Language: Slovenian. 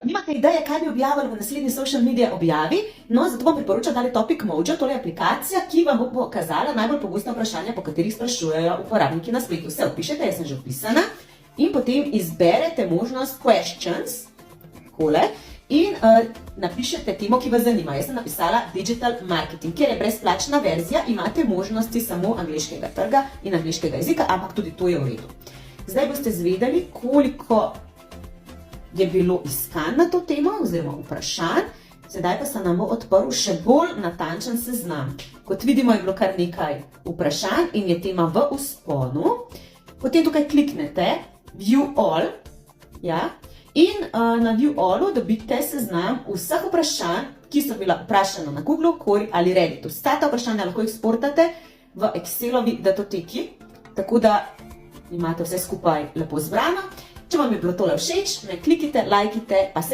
Nimate ideje, kaj bi objavili v naslednji social media objavi? No, zato vam priporočam tale Topic Mojo, tole aplikacija, ki vam bo pokazala najbolj pogosta vprašanja, po katerih sprašujejo uporabniki na spletu. Vse vpišete, jaz sem že vpisana, in potem izberete možnost questions, takole, in napišete temo, ki vas zanima. Jaz sem napisala digital marketing, kjer je brezplačna verzija, imate možnosti samo angleškega trga in angleškega jezika, ampak tudi to je v redu. Zdaj boste zvedeli, koliko je bilo iskanj na to temo, oziroma vprašanj, sedaj pa se nam bo odprl še bolj natančen seznam. Kot vidimo, je bilo kar nekaj vprašanj in je tema v vzponu. Potem tukaj kliknete View All, ja, in na View Allu dobite seznam vseh vprašanj, ki so bila vprašana na Google, Query ali Redditu. Vsa ta vprašanja lahko eksportate v Excelovi datoteki, tako da imate vse skupaj lepo zbrano. Če vam je bilo tole všeč, me klikite, lajkite, pa se